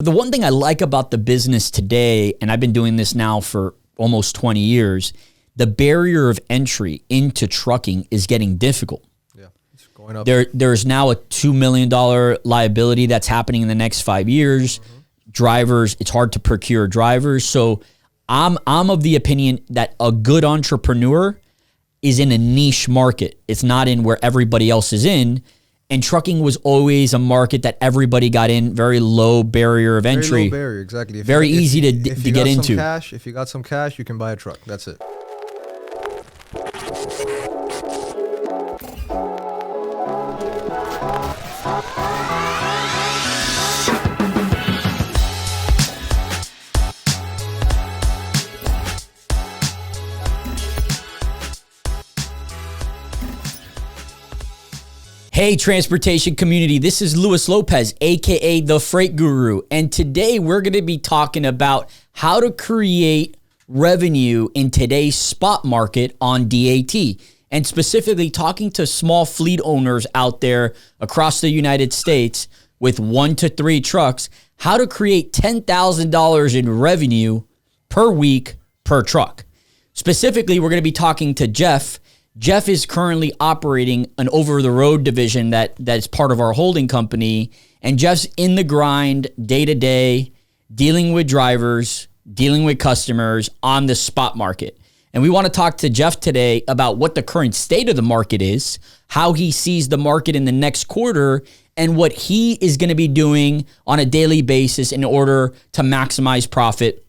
The one thing I like about the business today, and I've been doing this now for almost 20 years, the barrier of entry into trucking is getting difficult. Yeah, it's going up. There's now a $2 million liability that's happening in the next 5 years. Drivers, it's hard to procure drivers. So I'm of the opinion that a good entrepreneur is in a niche market. It's not in where everybody else is in. And trucking was always a market that everybody got in, very low barrier of entry. Very low barrier, exactly. Very easy to get into. If you got some cash, you can buy a truck. That's it. Hey, transportation community, this is Luis Lopez, aka The Freight Guru, and today we're going to be talking about how to create revenue in today's spot market on DAT, and specifically talking to small fleet owners out there across the United States with 1 to 3 trucks, how to create $10,000 in revenue per week per truck. Specifically, we're going to be talking to Jeff. Jeff is currently operating an over-the-road division that's part of our holding company, and Jeff's in the grind day-to-day, dealing with drivers, dealing with customers on the spot market. And we want to talk to Jeff today about what the current state of the market is, how he sees the market in the next quarter, and what he is going to be doing on a daily basis in order to maximize profit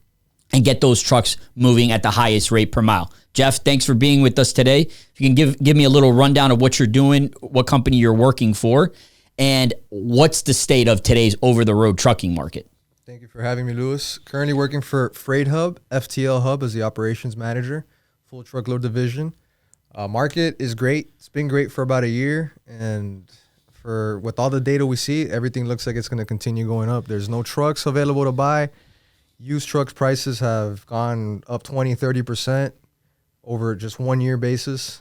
and get those trucks moving at the highest rate per mile. Jeff, thanks for being with us today. If you can give me a little rundown of what you're doing, what company you're working for, and what's the state of today's over-the-road trucking market. Thank you for having me, Luis. Currently working for Freight Hub, FTL Hub as the operations manager, full truckload division. Market is great. It's been great for about a year, and with all the data we see, everything looks like it's going to continue going up. There's no trucks available to buy. Used trucks prices have gone up 20, 30%. Over just 1 year basis.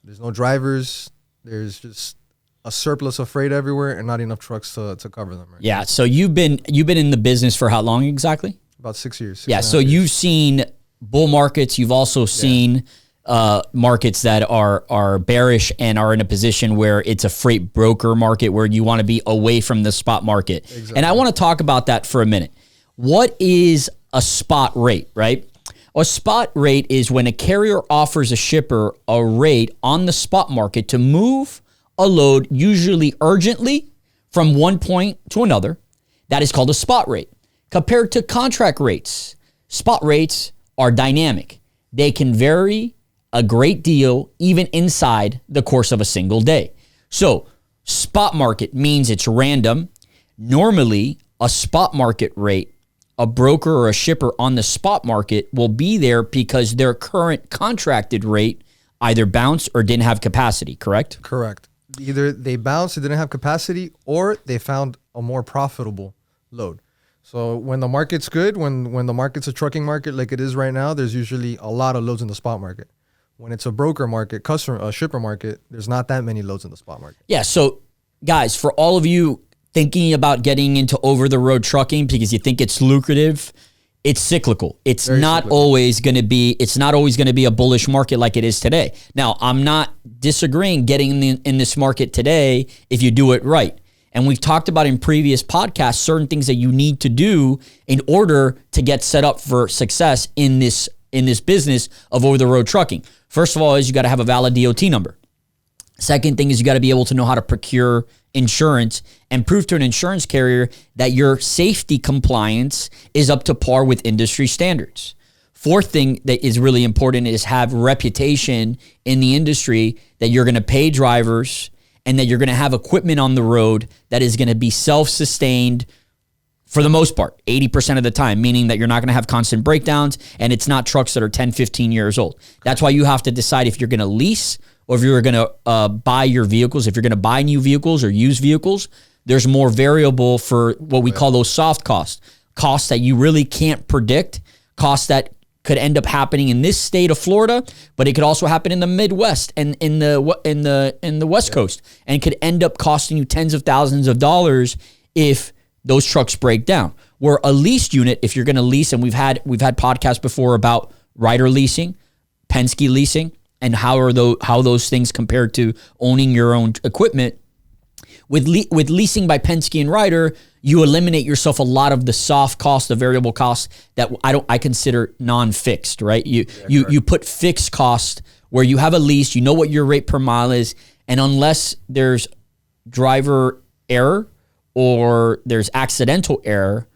There's no drivers. There's just a surplus of freight everywhere and not enough trucks to cover them. Right? Yeah. So you've been in the business for how long exactly? About 6 years. Yeah. So you've seen bull markets. You've also seen markets that are bearish and are in a position where it's a freight broker market where you want to be away from the spot market. Exactly. And I want to talk about that for a minute. What is a spot rate, right? A spot rate is when a carrier offers a shipper a rate on the spot market to move a load, usually urgently, from one point to another. That is called a spot rate. Compared to contract rates, spot rates are dynamic. They can vary a great deal even inside the course of a single day. So, spot market means it's random. Normally, a spot market rate, a broker or a shipper on the spot market will be there because their current contracted rate either bounced or didn't have capacity, correct? Correct. Either they bounced, they didn't have capacity, or they found a more profitable load. So when the market's good, when the market's a trucking market like it is right now, there's usually a lot of loads in the spot market. When it's a broker market, shipper market, there's not that many loads in the spot market. Yeah, so guys, for all of you thinking about getting into over-the-road trucking because you think it's lucrative, it's cyclical. It's not always going to be a bullish market like it is today. Now, I'm not disagreeing getting in this market today if you do it right. And we've talked about in previous podcasts certain things that you need to do in order to get set up for success in this business of over-the-road trucking. First of all, is you got to have a valid DOT number. Second thing is you got to be able to know how to procure insurance and prove to an insurance carrier that your safety compliance is up to par with industry standards. Fourth thing that is really important is have reputation in the industry that you're going to pay drivers and that you're going to have equipment on the road that is going to be self-sustained for the most part, 80% of the time, meaning that you're not going to have constant breakdowns and it's not trucks that are 10, 15 years old. That's why you have to decide if you're going to lease or if you're going to buy your vehicles. If you're going to buy new vehicles or used vehicles, there's more variable for what we call those soft costs that you really can't predict, costs that could end up happening in this state of Florida, but it could also happen in the Midwest and in the West Coast, and could end up costing you tens of thousands of dollars if those trucks break down. Where a leased unit, if you're going to lease, and we've had podcasts before about Ryder leasing, Penske leasing, and how those things compared to owning your own equipment. With leasing by Penske and Ryder, you eliminate yourself a lot of the soft cost, the variable costs that I consider non-fixed, right? You put fixed cost where you have a lease, you know what your rate per mile is, and unless there's driver error or there's accidental error,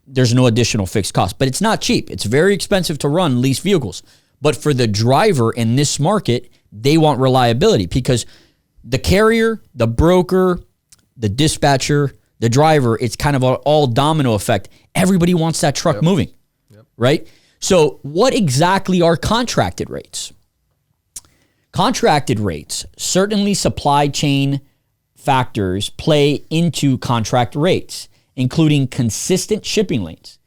there's no additional fixed cost. But it's not cheap. It's very expensive to run leased vehicles. But for the driver in this market, they want reliability because the carrier, the broker, the dispatcher, the driver, it's kind of an all domino effect. Everybody wants that truck moving, right? So what exactly are contracted rates? Contracted rates, certainly supply chain factors play into contract rates, including consistent shipping lanes,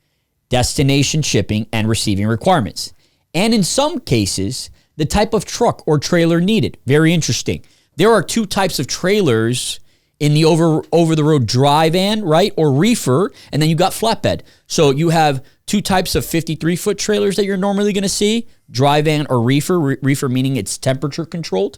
destination shipping and receiving requirements. And in some cases, the type of truck or trailer needed. Very interesting. There are two types of trailers in the over-the-road dry van, right, or reefer, and then you got flatbed. So you have two types of 53-foot trailers that you're normally going to see, dry van or reefer, reefer meaning it's temperature controlled,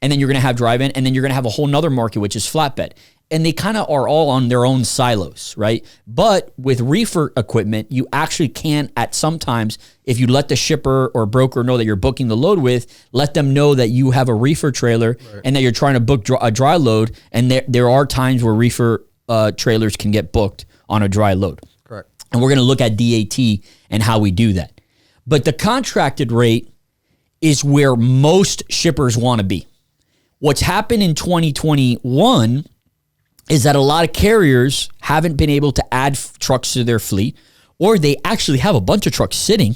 and then you're going to have dry van, and then you're going to have a whole nother market, which is flatbed. And they kind of are all on their own silos, right? But with reefer equipment, you actually can at sometimes, if you let the shipper or broker know that you're booking the load with, let them know that you have a reefer trailer and that you're trying to book a dry load. And there are times where reefer trailers can get booked on a dry load. Correct. And we're going to look at DAT and how we do that. But the contracted rate is where most shippers want to be. What's happened in 2021 is that a lot of carriers haven't been able to add trucks to their fleet, or they actually have a bunch of trucks sitting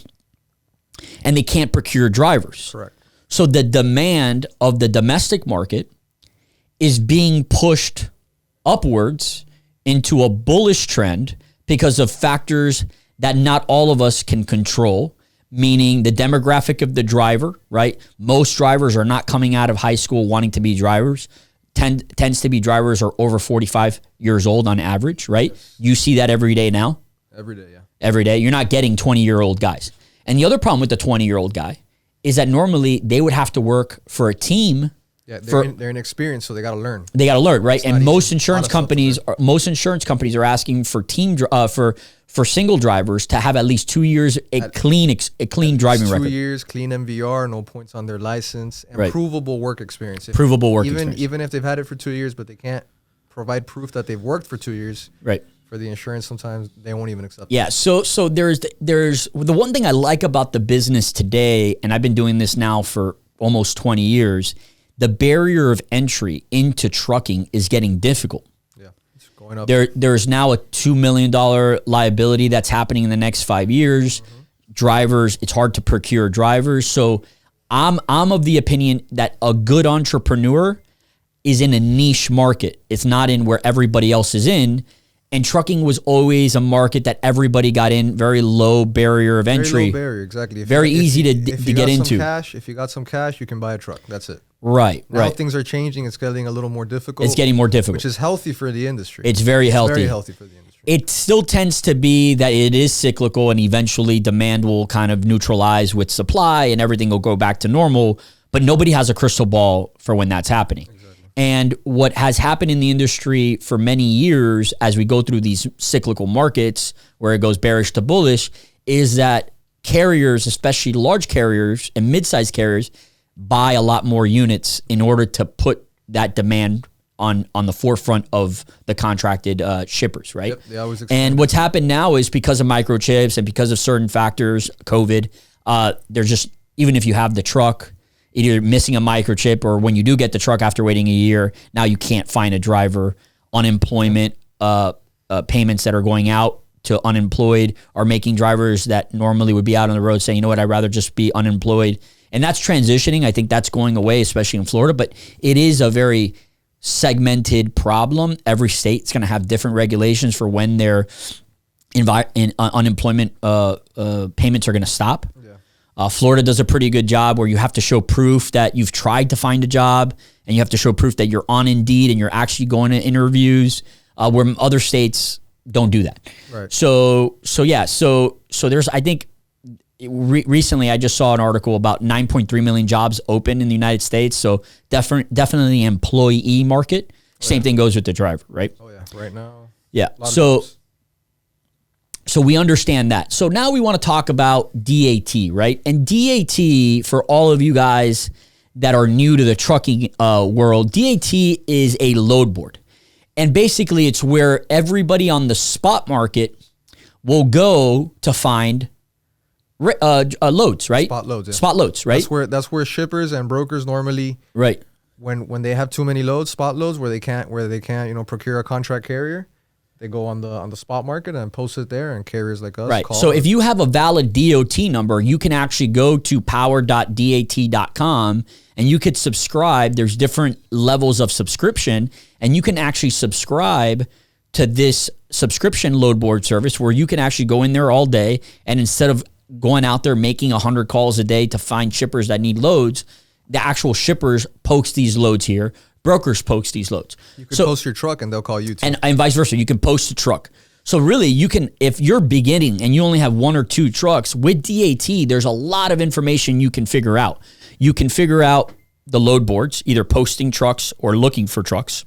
and they can't procure drivers. Correct. So the demand of the domestic market is being pushed upwards into a bullish trend because of factors that not all of us can control, meaning the demographic of the driver, right? Most drivers are not coming out of high school wanting to be drivers. Tends to be drivers are over 45 years old on average, right? Yes. You see that every day now? Every day, yeah. Every day. You're not getting 20-year-old guys. And the other problem with the 20-year-old guy is that normally they would have to work for a team. Yeah, they're inexperienced, so they got to learn. They got to learn, right? And most insurance companies are asking for for single drivers to have at least 2 years clean driving record. 2 years, clean MVR, no points on their license, and provable work experience. Even if they've had it for 2 years, but they can't provide proof that they've worked for 2 years. Right. For the insurance, sometimes they won't even accept. Yeah. So there's the one thing I like about the business today, and I've been doing this now for almost 20 years. The barrier of entry into trucking is getting difficult. Yeah, it's going up. There's now a $2 million liability that's happening in the next 5 years. Mm-hmm. Drivers, it's hard to procure drivers. So I'm of the opinion that a good entrepreneur is in a niche market. It's not in where everybody else is in. And trucking was always a market that everybody got in, very low barrier of entry. Very low barrier, exactly. Very easy to get into. If you got some cash, you can buy a truck. That's it. Right. Now things are changing. It's getting a little more difficult. It's getting more difficult. Which is healthy for the industry. It's very healthy. Very healthy for the industry. It still tends to be that it is cyclical and eventually demand will kind of neutralize with supply and everything will go back to normal. But nobody has a crystal ball for when that's happening. And what has happened in the industry for many years as we go through these cyclical markets where it goes bearish to bullish is that carriers, especially large carriers and mid-sized carriers, buy a lot more units in order to put that demand on the forefront of the contracted shippers, right? Yep, they always and what's happened now is because of microchips and because of certain factors, COVID, there's just, even if you have the truck, either missing a microchip or when you do get the truck after waiting a year, now you can't find a driver. Unemployment payments that are going out to unemployed are making drivers that normally would be out on the road saying, you know what, I'd rather just be unemployed. And that's transitioning. I think that's going away, especially in Florida. But it is a very segmented problem. Every state's going to have different regulations for when their unemployment payments are going to stop. Florida does a pretty good job where you have to show proof that you've tried to find a job and you have to show proof that you're on Indeed and you're actually going to interviews, where other states, don't do that. Right. So there's, I think recently I just saw an article about 9.3 million jobs open in the United States. So definitely employee market. Same thing goes with the driver, right? Oh yeah, right now. Yeah. So we understand that. So now we want to talk about DAT, right? And DAT, for all of you guys that are new to the trucking world, DAT is a load board. And basically it's where everybody on the spot market will go to find loads, right? Spot loads, yeah. Spot loads, right? That's where shippers and brokers normally, right, when they have too many loads, spot loads, where they can't procure a contract carrier, they go on the spot market and post it there, and carriers like us right. call So them. if you have a valid DOT number, you can actually go to power.dat.com and you could subscribe. There's different levels of subscription, and you can actually subscribe to this subscription load board service where you can actually go in there all day, and instead of going out there making 100 calls a day to find shippers that need loads, the actual shippers post these loads here. Brokers post these loads. You can post your truck and they'll call you too. And vice versa. You can post a truck. So really you can, if you're beginning and you only have 1 or 2 trucks, with DAT, there's a lot of information you can figure out. You can figure out the load boards, either posting trucks or looking for trucks.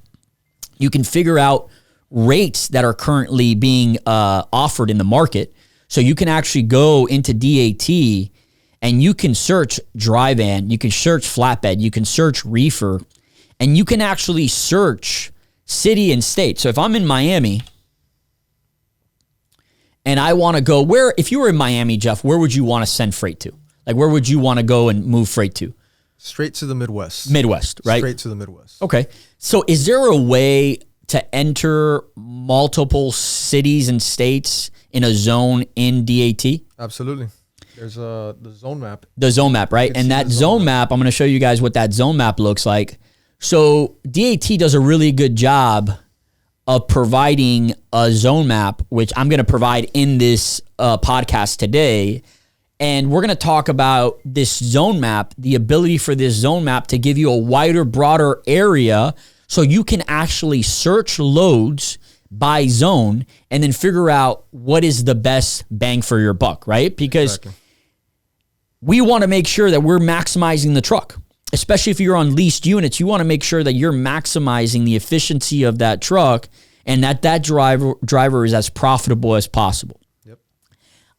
You can figure out rates that are currently being offered in the market. So you can actually go into DAT and you can search dry van, you can search flatbed, you can search reefer, and you can actually search city and state. So if I'm in Miami and I want to go if you were in Miami, Jeff, where would you want to send freight to? Like, where would you want to go and move freight to? Straight to the Midwest. Midwest, right? Straight to the Midwest. Okay. So is there a way to enter multiple cities and states in a zone in DAT? Absolutely. There's the zone map. The zone map, right? And that zone map, I'm going to show you guys what that zone map looks like. So DAT does a really good job of providing a zone map, which I'm going to provide in this podcast today. And we're going to talk about this zone map, the ability for this zone map to give you a wider, broader area so you can actually search loads by zone and then figure out what is the best bang for your buck, right? Because we want to make sure that we're maximizing the truck. Especially if you're on leased units, you want to make sure that you're maximizing the efficiency of that truck and that driver is as profitable as possible. Yep.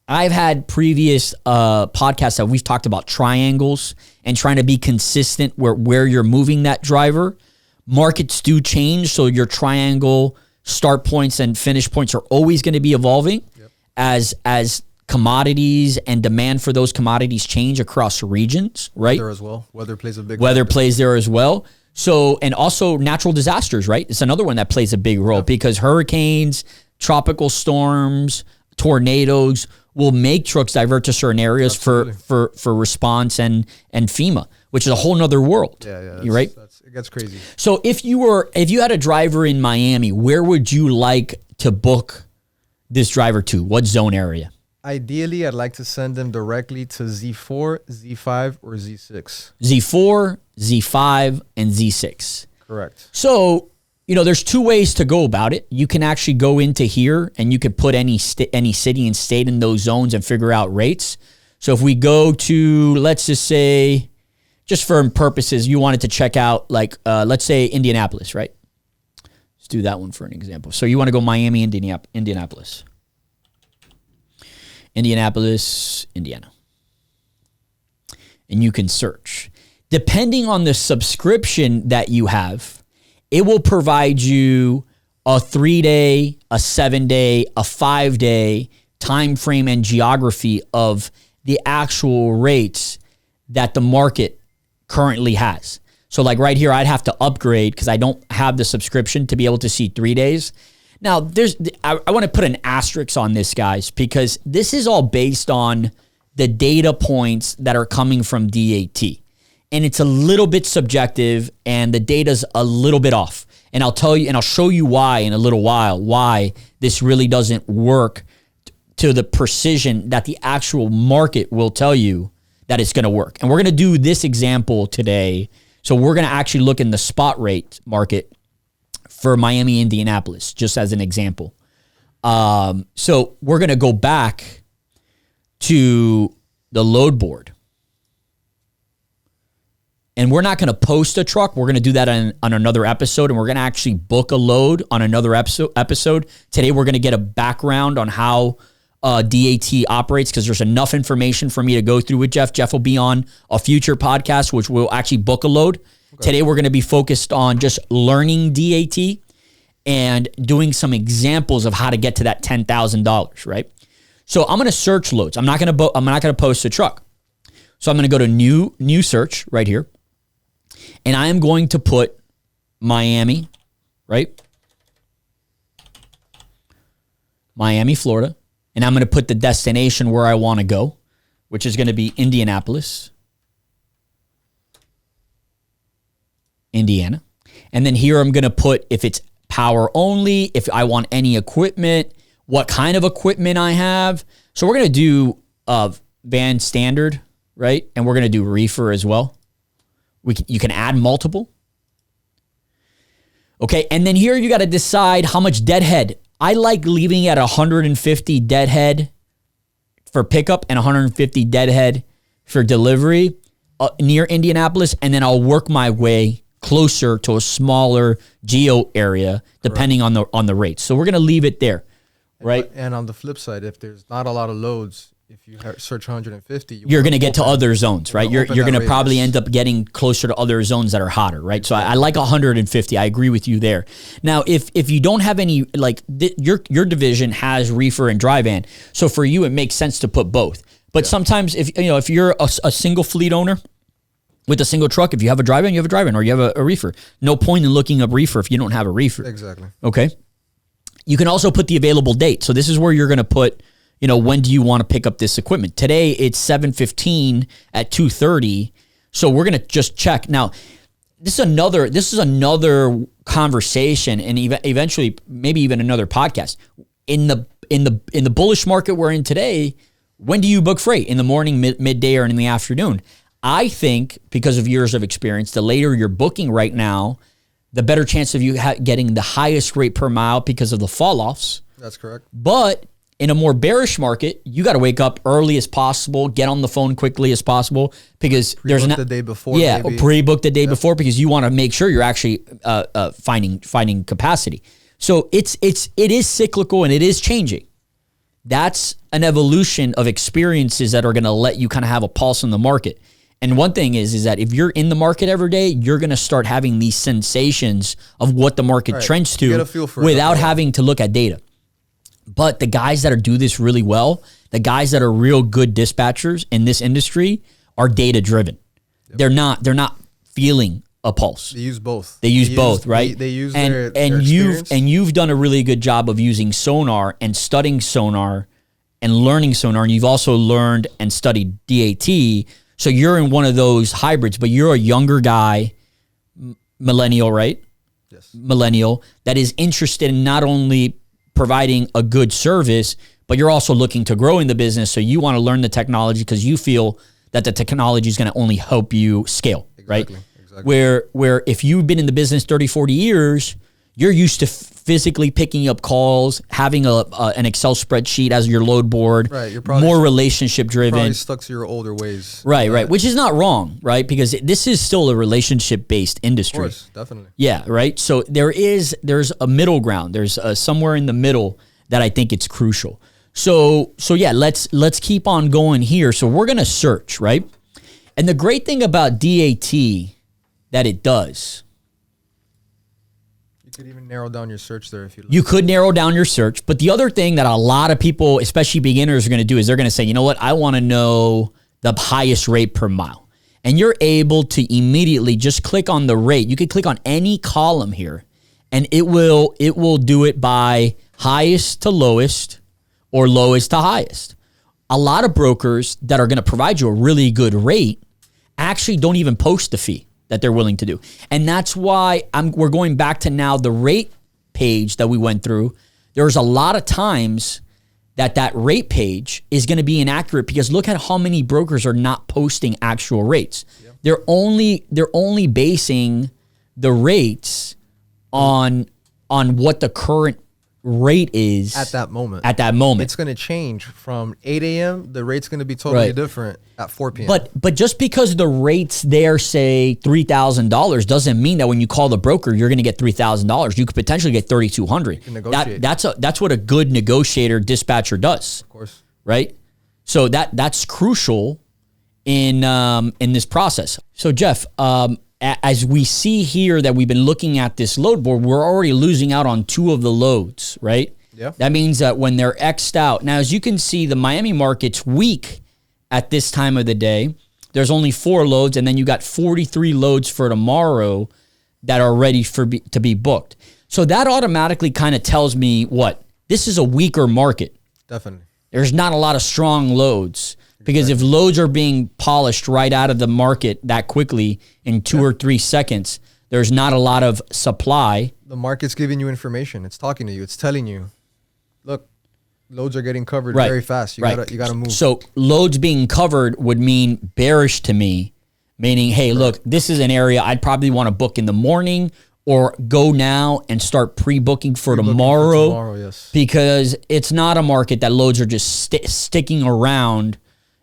I've had previous podcasts that we've talked about triangles and trying to be consistent where you're moving that driver. Markets do change, so your triangle start points and finish points are always going to be evolving as commodities and demand for those commodities change across regions, right? Weather as well. Weather plays a big Weather plays there as well. So, and also natural disasters, right? It's another one that plays a big role because hurricanes, tropical storms, tornadoes will make trucks divert to certain areas for response and FEMA, which is a whole nother world. Yeah. Right? It gets crazy. So if you had a driver in Miami, where would you like to book this driver to? What zone area? Ideally, I'd like to send them directly to Z4, Z5, or Z6. Z4, Z5, and Z6. Correct. So, there's 2 ways to go about it. You can actually go into here and you could put any city and state in those zones and figure out rates. So if we go to, let's just say, just for purposes, you wanted to check out let's say Indianapolis, right? Let's do that one for an example. So you want to go Miami, Indianapolis. Indianapolis, Indiana. And you can search. Depending on the subscription that you have, it will provide you a 3-day, a 7-day, a 5-day time frame and geography of the actual rates that the market currently has. So like right here, I'd have to upgrade because I don't have the subscription to be able to see 3 days. Now, I want to put an asterisk on this, guys, because this is all based on the data points that are coming from DAT. And it's a little bit subjective and the data's a little bit off. And I'll tell you, and I'll show you why in a little while, why this really doesn't work to the precision that the actual market will tell you that it's going to work. And we're going to do this example today. So we're going to actually look in the spot rate market for Miami, Indianapolis, just as an example. So we're going to go back to the load board. And we're not going to post a truck. We're going to do that on another episode, and we're going to actually book a load on another episode. Today, we're going to get a background on how DAT operates, because there's enough information for me to go through with Jeff. Jeff will be on a future podcast, which will actually book a load. Okay. Today, we're going to be focused on just learning DAT and doing some examples of how to get to that $10,000, right? So I'm going to search loads. I'm not going to post a truck. So I'm going to go to new search right here. And I am going to put Miami, right? Miami, Florida. And I'm going to put the destination where I want to go, which is going to be Indianapolis, Indiana. And then here I'm going to put if it's power only, if I want any equipment, what kind of equipment I have. So we're going to do van standard, right? And we're going to do reefer as well. You can add multiple. Okay, and then here you got to decide how much deadhead. I like leaving at 150 deadhead for pickup and 150 deadhead for delivery near Indianapolis, and then I'll work my way closer to a smaller geo area depending on the rates. So we're going to leave it there, right? And on the flip side, if there's not a lot of loads, if you search 150, you're going to get to other zones, right? You're going to probably end up getting closer to other zones that are hotter, right? So I like 150. I agree with you there. Now, if you don't have any, like your division has reefer and dry van, so for you it makes sense to put both. But sometimes if you're a single fleet owner with a single truck, if you have a dry van, you have a dry van, or you have a reefer. No point in looking up reefer if you don't have a reefer. Exactly. Okay. You can also put the available date. So this is where you're going to put, when do you want to pick up this equipment? Today it's 7:15 at 2:30. So we're going to just check. Now, this is another conversation, and eventually maybe even another podcast. In the bullish market we're in today, when do you book freight? In the morning, midday, or in the afternoon? I think because of years of experience, the later you're booking right now, the better chance of you getting the highest rate per mile because of the fall-offs. That's correct. But in a more bearish market, you got to wake up early as possible, get on the phone quickly as possible, because there's the day before. Pre-book the day before, because you want to make sure you're actually finding capacity. So it is cyclical and it is changing. That's an evolution of experiences that are going to let you kind of have a pulse in the market. And one thing is that if you're in the market every day, you're going to start having these sensations of what the market trends to without having to look at data. But the guys that do this really well, the guys that are real good dispatchers in this industry are data driven. Yep. They're not feeling a pulse. They use both. They use both, right? They use their experience. You've done a really good job of using sonar and studying sonar and learning sonar, and you've also learned and studied DAT. So you're in one of those hybrids, but you're a younger guy, millennial, right? Yes. Millennial, that is interested in not only providing a good service, but you're also looking to grow in the business. So you want to learn the technology because you feel that the technology is going to only help you scale, right? Exactly. Where if you've been in the business 30, 40 years, you're used to physically picking up calls, having an Excel spreadsheet as your load board, right? You're probably more relationship driven. Probably stuck to your older ways, right? Which is not wrong, right? Because this is still a relationship based industry. Of course, definitely. Yeah, right. So there's a middle ground. There's somewhere in the middle that I think it's crucial. So yeah, let's keep on going here. So we're gonna search, right? And the great thing about DAT that it does. You could even narrow down your search there if you like. You could narrow down your search. But the other thing that a lot of people, especially beginners, are going to do is they're going to say, you know what, I want to know the highest rate per mile. And you're able to immediately just click on the rate. You could click on any column here, and it will do it by highest to lowest or lowest to highest. A lot of brokers that are going to provide you a really good rate actually don't even post the fee that they're willing to do. And that's why we're going back to now the rate page that we went through. There's a lot of times that rate page is going to be inaccurate because look at how many brokers are not posting actual rates. Yep. They're only basing the rates on what the current rate is at that moment. At that moment. It's going to change from 8 a.m. The rate's going to be totally different at 4 p.m. But just because the rates there say $3,000 doesn't mean that when you call the broker, you're going to get $3,000. You could potentially get $3,200. That's what a good negotiator dispatcher does. Of course. Right? So that's crucial in this process. So Jeff, as we see here that we've been looking at this load board, we're already losing out on 2 of the loads, right? Yeah. That means that when they're X'd out. Now, as you can see, the Miami market's weak at this time of the day. There's only 4 loads, and then you got 43 loads for tomorrow that are ready to be booked. So that automatically kind of tells me what? This is a weaker market. Definitely. There's not a lot of strong loads. Because if loads are being polished right out of the market that quickly in 2 or 3 seconds, there's not a lot of supply. The market's giving you information. It's talking to you. It's telling you, look, loads are getting covered very fast. You gotta move. So loads being covered would mean bearish to me, meaning, hey, look, this is an area I'd probably want to book in the morning or go now and start pre-booking for tomorrow. Yes. Because it's not a market that loads are just sticking around.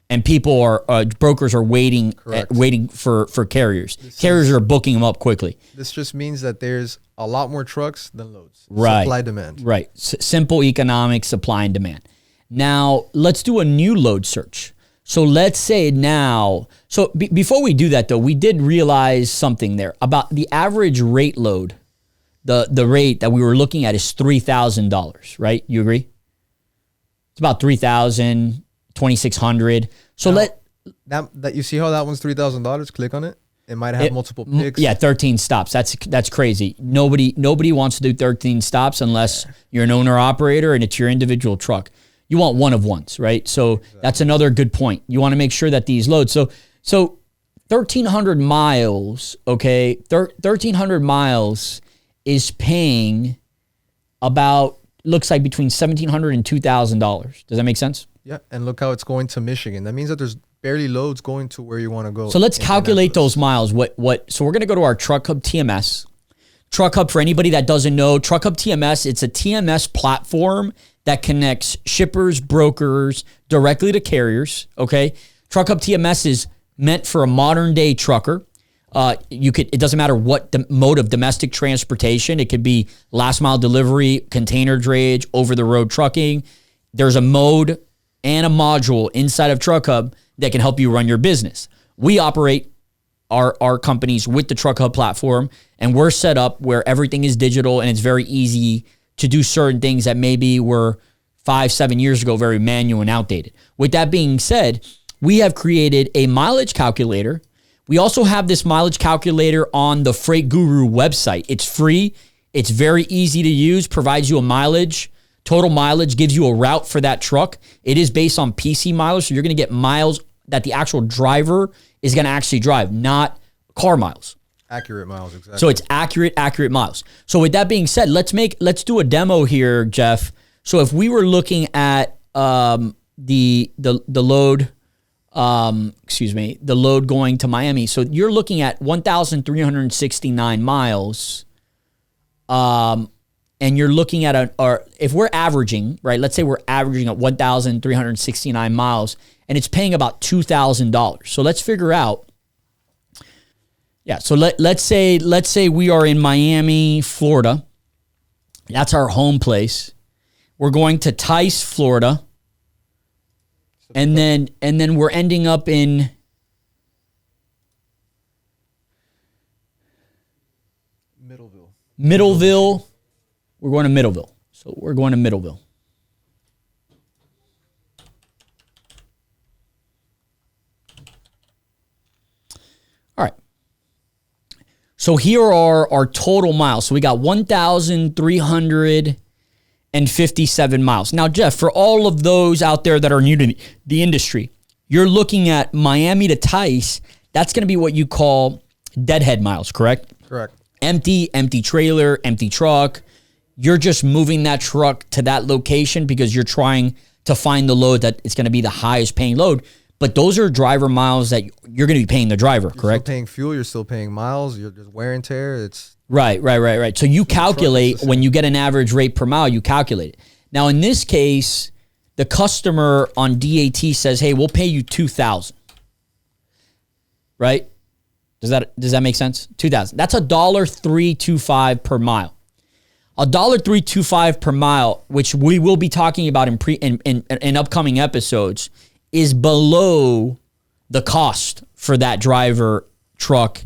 And people are brokers are waiting for carriers. Carriers are booking them up quickly. This just means that there's a lot more trucks than loads. Right. Supply demand. Right. Simple economics, supply and demand. Now let's do a new load search. So let's say now. So before we do that though, we did realize something there about the average rate load. The rate that we were looking at is $3,000. Right? You agree? It's about $3,000. 2,600. So now, that you see how that one's $3,000. Click on it. It might have multiple picks. Yeah, 13 stops. That's crazy. Nobody wants to do 13 stops unless you're an owner operator and it's your individual truck. You want one of ones, right? So that's another good point. You want to make sure that these loads. So 1,300 miles. Okay, 1,300 miles is paying about looks like between $1,700 and $2,000. Does that make sense? Yeah, and look how it's going to Michigan. That means that there's barely loads going to where you want to go. So let's calculate those miles. So we're going to go to our Truck Hub TMS. Truck Hub, for anybody that doesn't know, Truck Hub TMS, it's a TMS platform that connects shippers, brokers directly to carriers, okay? Truck Hub TMS is meant for a modern day trucker. It doesn't matter what the mode of domestic transportation. It could be last mile delivery, container drayage, over the road trucking. There's a mode and a module inside of Truck Hub that can help you run your business. We operate our companies with the Truck Hub platform, and we're set up where everything is digital and it's very easy to do certain things that maybe were 5-7 years ago very manual and outdated. With that being said, we have created a mileage calculator. We also have this mileage calculator on the Freight Guru website. It's free. It's very easy to use, provides you a mileage. Total mileage gives you a route for that truck. It is based on PC mileage, so you're going to get miles that the actual driver is going to actually drive, not car miles. Accurate miles, exactly. So it's accurate miles. So with that being said, let's do a demo here, Jeff. So if we were looking at the load, the load going to Miami. So you're looking at 1,369 miles. And you're looking at if we're averaging, right? Let's say we're averaging at 1,369 miles, and it's paying about $2,000. So let's figure out. Yeah. So let's say we are in Miami, Florida. That's our home place. We're going to Tice, Florida, and then we're ending up in Middleville. We're going to Middleville. So we're going to Middleville. All right. So here are our total miles. So we got 1,357 miles. Now, Jeff, for all of those out there that are new to the industry, you're looking at Miami to Tice. That's going to be what you call deadhead miles, correct? Correct. Empty trailer, empty truck. You're just moving that truck to that location because you're trying to find the load that it's going to be the highest paying load. But those are driver miles that you're going to be paying the driver, correct? You're still paying fuel. You're still paying miles. There's wear and tear. It's right. So you calculate when you get an average rate per mile, you calculate it. Now, in this case, the customer on DAT says, hey, we'll pay you $2,000. Right? Does that make sense? $2,000. That's $1.325 per mile. $1.325 per mile, which we will be talking about in upcoming episodes, is below the cost for that driver, truck,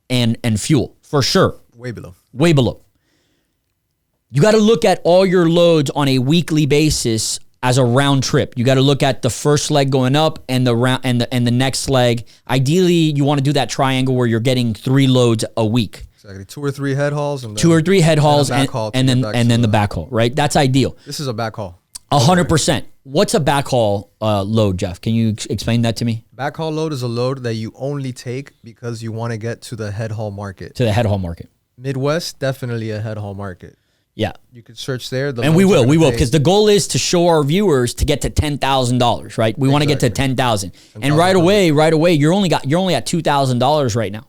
and fuel, for sure. Way below. Way below. You got to look at all your loads on a weekly basis as a round trip. You got to look at the first leg going up and the next leg. Ideally, you want to do that triangle where you're getting 3 loads a week. Exactly. 2 or 3 head hauls and 2 or 3 head hauls and then the backhaul, right? That's ideal. This is a backhaul. 100%. What's a backhaul load, Jeff? Can you explain that to me? Backhaul load is a load that you only take because you want to get to the head haul market. To the head haul market. Midwest, definitely a head haul market. Yeah. You could search there. And we will, because the goal is to show our viewers to get to $10,000, right? We want to get to 10,000. And right away, you're only at $2,000 right now.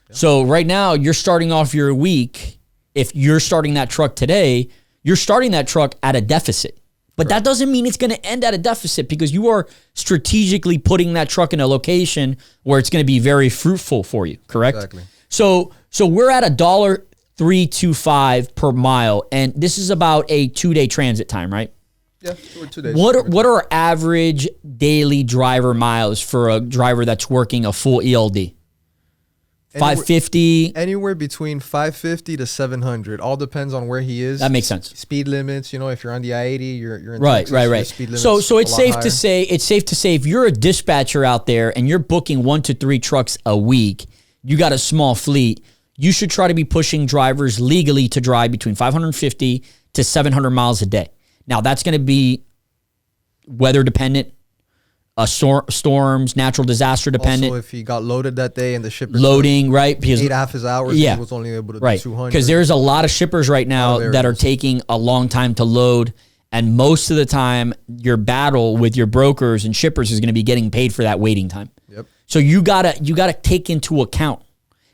Yeah. So right now you're starting off your week. If you're starting that truck today, you're starting that truck at a deficit. But that doesn't mean it's going to end at a deficit, because you are strategically putting that truck in a location where it's going to be very fruitful for you, correct? Exactly. So we're at $1.325 per mile, and this is about a 2-day transit time, right? Yeah, 2 days. What are average daily driver miles for a driver that's working a full ELD? 550? Anywhere between 550 to 700. All depends on where he is. That makes sense. Speed limits, if you're on the I-80, you're in right, Texas, right. Speed limits so it's safe higher. to say if you're a dispatcher out there and you're booking 1 to 3 trucks a week, you got a small fleet, you should try to be pushing drivers legally to drive between 550 to 700 miles a day. Now, that's going to be weather dependent, storms, natural disaster dependent. Also, if he got loaded that day and the shipper loading, right? Because 8.5 his hours, he was only able to do 200. Because there's a lot of shippers right now that are taking a long time to load, and most of the time, your battle with your brokers and shippers is going to be getting paid for that waiting time. Yep. So you gotta take into account.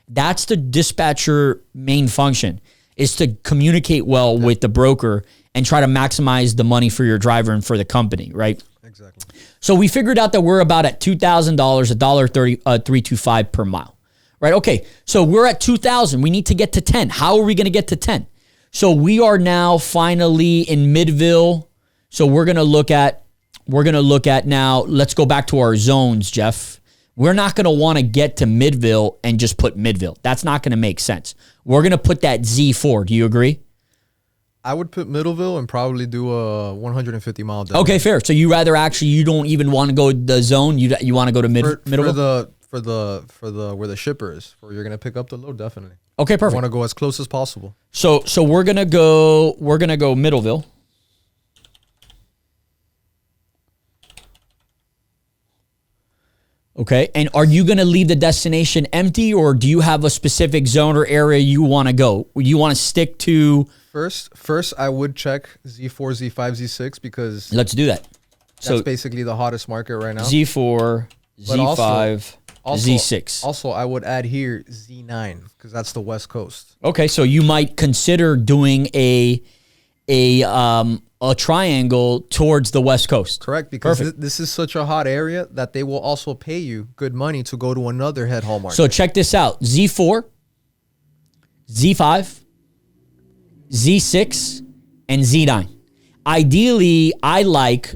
That's the dispatcher main function, is to communicate well with the broker and try to maximize the money for your driver and for the company, right? Exactly. So we figured out that we're about at $2,000, $1.325 per mile, right? Okay, so we're at 2,000. We need to get to 10. How are we going to get to 10? So we are now finally in Midville. So we're going to look at now, let's go back to our zones, Jeff. We're not going to want to get to Midville and just put Midville. That's not going to make sense. We're going to put that Z4. Do you agree? I would put Middleville and probably do a 150 mile day. Okay, fair. So you don't even want to go the zone. You want to go to Middleville for the where the shipper is, where you're gonna pick up the load. Definitely. Okay, perfect. I want to go as close as possible. So we're gonna go Middleville. Okay, and are you going to leave the destination empty, or do you have a specific zone or area you want to go? You want to stick to... First, I would check Z4, Z5, Z6, because... Let's do that. That's basically the hottest market right now. Z4, Z5, Z6. Also, I would add here Z9, because that's the West Coast. Okay, so you might consider doing a triangle towards the West Coast. Correct, because this is such a hot area that they will also pay you good money to go to another head haul market. So check this out. Z4, Z5, Z6, and Z9. Ideally, I like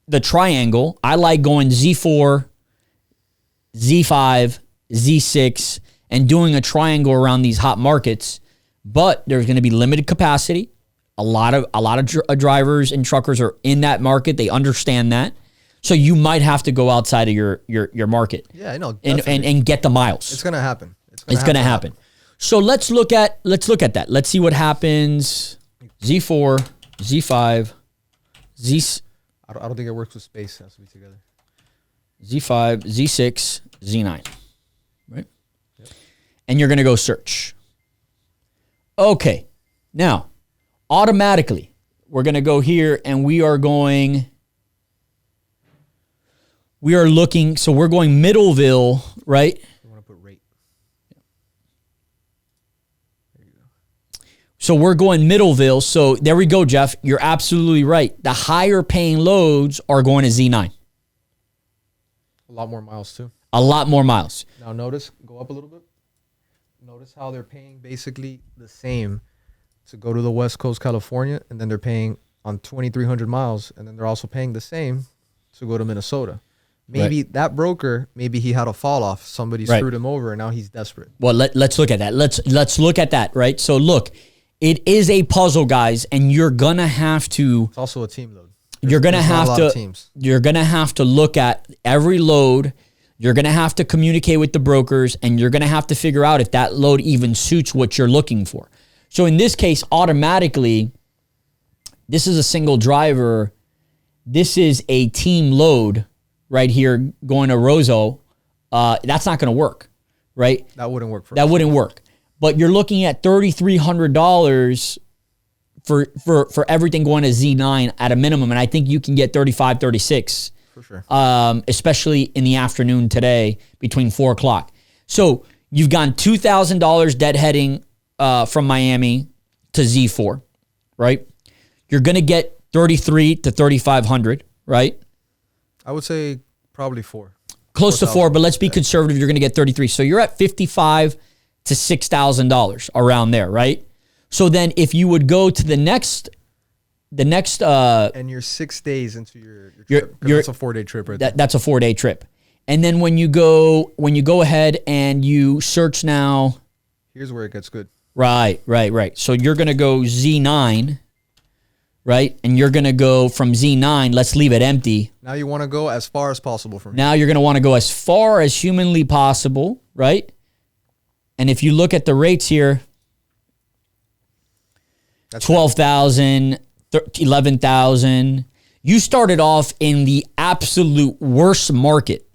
the triangle. I like going Z4, Z5, Z6, and doing a triangle around these hot markets. But there's going to be limited capacity. A lot of drivers and truckers are in that market. They understand that. So you might have to go outside of your market. Yeah, I know. And get the miles. It's going to happen. It's going to happen. So let's look at that. Let's see what happens. Z4, Z5, Z. I don't think it works with space. It has to be together. Z5, Z6, Z9. Right? Yep. And you're going to go search. Okay. Now, automatically, we're going to go here and we're going we are looking, so we're going Middleville, right? You want to put rate. There you go. So we're going Middleville. So there we go, Jeff. You're absolutely right. The higher paying loads are going to Z9. A lot more miles too. A lot more miles. Now notice, go up a little bit. Notice how they're paying basically the same to go to the West Coast, California, and then they're paying on 2,300 miles, and then they're also paying the same to go to Minnesota. Maybe that broker, maybe he had a fall off. Somebody screwed him over, and now he's desperate. Well, let's look at that. Let's look at that, right? So look, it is a puzzle, guys, and you're gonna have to. It's also a team load. You're gonna have to. You're gonna have to look at every load. You're gonna have to communicate with the brokers, and you're gonna have to figure out if that load even suits what you're looking for. So in this case, automatically, this is a single driver. This is a team load right here going to Roseau. That's not going to work, right? That wouldn't work for us. That wouldn't work. But you're looking at $3,300 for everything going to Z9 at a minimum. And I think you can get 35, 36. For sure. Especially in the afternoon today between 4 o'clock. So you've gone $2,000 deadheading from Miami to Z4, right? You're going to get 33 to 3,500, right? I would say probably 4. Close to 4, but let's be conservative. You're going to get 33. So you're at $5,500 to $6,000 around there, right? So then if you would go to the next and you're 6 days into your trip. That's a 4-day trip right there. That's a 4-day trip. And then when you go ahead and you search now, here's where it gets good. Right. So you're going to go Z9, right? And you're going to go from Z9, let's leave it empty. Now you want to go as far as possible from here. Now you're going to want to go as far as humanly possible, right? And if you look at the rates here, 12,000, 11,000. You started off in the absolute worst market,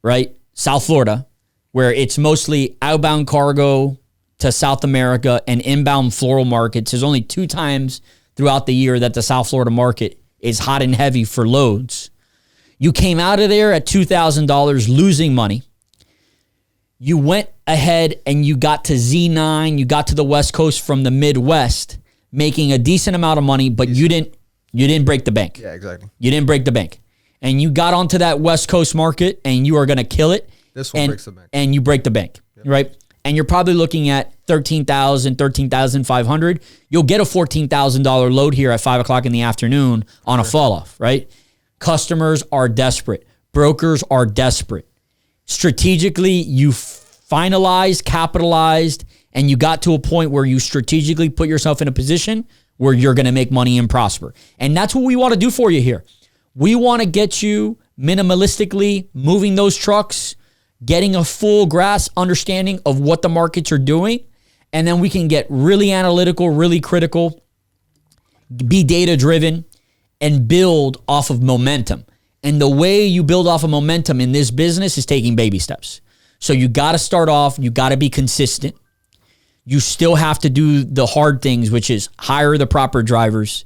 right? South Florida, where it's mostly outbound cargo to South America and inbound floral markets. There's only 2 times throughout the year that the South Florida market is hot and heavy for loads. You came out of there at $2,000 losing money. You went ahead and you got to Z9. You got to the West Coast from the Midwest, making a decent amount of money, but you didn't break the bank. Yeah, exactly. You didn't break the bank. And you got onto that West Coast market and you are going to kill it. This one breaks the bank. And you break the bank, right? And you're probably looking at $13,000, $13,500. You'll get a $14,000 load here at 5 o'clock in the afternoon on a fall off, right? Customers are desperate. Brokers are desperate. Strategically, you finalized, capitalized, and you got to a point where you strategically put yourself in a position where you're going to make money and prosper. And that's what we want to do for you here. We want to get you minimalistically moving those trucks, getting a full grasp, understanding of what the markets are doing, and then we can get really analytical, really critical, be data-driven, and build off of momentum. And the way you build off of momentum in this business is taking baby steps. So you got to start off, you got to be consistent. You still have to do the hard things, which is hire the proper drivers,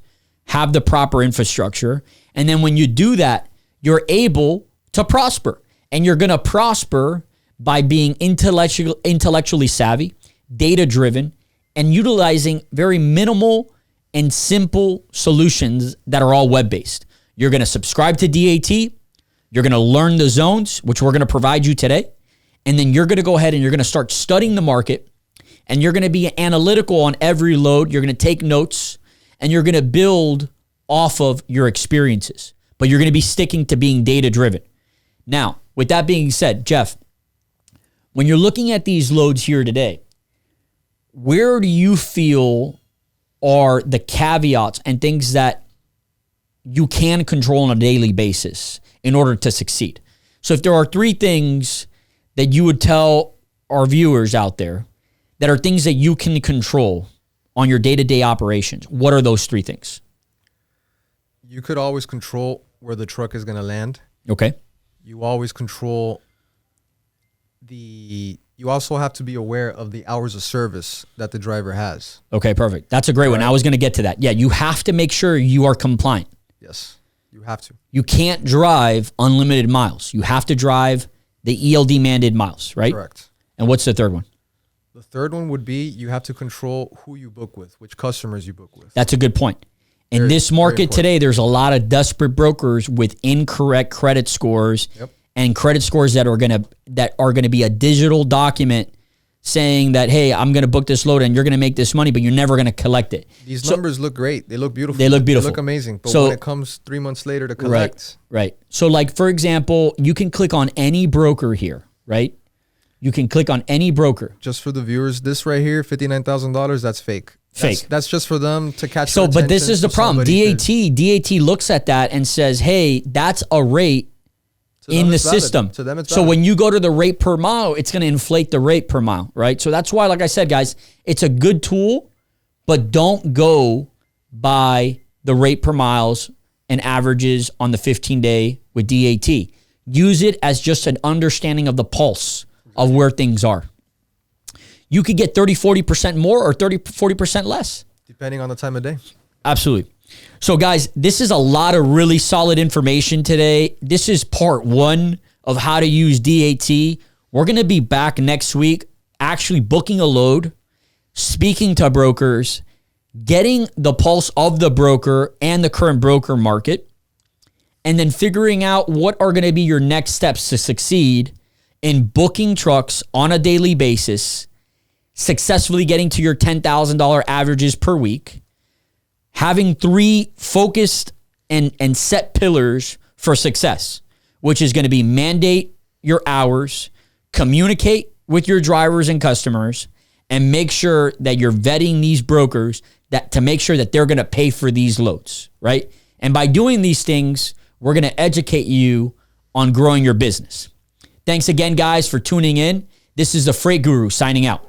have the proper infrastructure. And then when you do that, you're able to prosper. And you're going to prosper by being intellectually savvy, data-driven, and utilizing very minimal and simple solutions that are all web-based. You're going to subscribe to DAT. You're going to learn the zones, which we're going to provide you today. And then you're going to go ahead and you're going to start studying the market. And you're going to be analytical on every load. You're going to take notes. And you're going to build off of your experiences. But you're going to be sticking to being data-driven. Now, with that being said, Jeff, when you're looking at these loads here today, where do you feel are the caveats and things that you can control on a daily basis in order to succeed? So if there are 3 things that you would tell our viewers out there that are things that you can control on your day-to-day operations, what are those 3 things? You could always control where the truck is going to land. Okay. You always control you also have to be aware of the hours of service that the driver has. Okay, perfect. That's a great one. I was going to get to that. Yeah, you have to make sure you are compliant. Yes. You have to. You can't drive unlimited miles. You have to drive the ELD mandated miles, right? Correct. And what's the third one? The third one would be you have to control who you book with, which customers you book with. That's a good point. In this market today, there's a lot of desperate brokers with incorrect credit scores and credit scores that are gonna be a digital document saying that, hey, I'm gonna book this load and you're gonna make this money, but you're never gonna collect it. These numbers look great. They look beautiful. They look amazing. But when it comes 3 months later to collect. Right. So like, for example, you can click on any broker here, right? You can click on any broker. Just for the viewers, this right here, $59,000, that's fake. That's just for them to catch. So, but this is the problem. DAT looks at that and says, hey, that's a rate in the system. To them, it's so when you go to the rate per mile, it's going to inflate the rate per mile, right? So that's why, like I said, guys, it's a good tool, but don't go by the rate per miles and averages on the 15-day with DAT. Use it as just an understanding of the pulse of where things are. You could get 30, 40% more or 30, 40% less. Depending on the time of day. Absolutely. So guys, this is a lot of really solid information today. This is part 1 of how to use DAT. We're going to be back next week actually booking a load, speaking to brokers, getting the pulse of the broker and the current broker market, and then figuring out what are going to be your next steps to succeed in booking trucks on a daily basis, successfully getting to your $10,000 averages per week, having 3 focused and set pillars for success, which is going to be mandate your hours, communicate with your drivers and customers, and make sure that you're vetting these brokers to make sure that they're going to pay for these loads, right? And by doing these things, we're going to educate you on growing your business. Thanks again, guys, for tuning in. This is the Freight Guru signing out.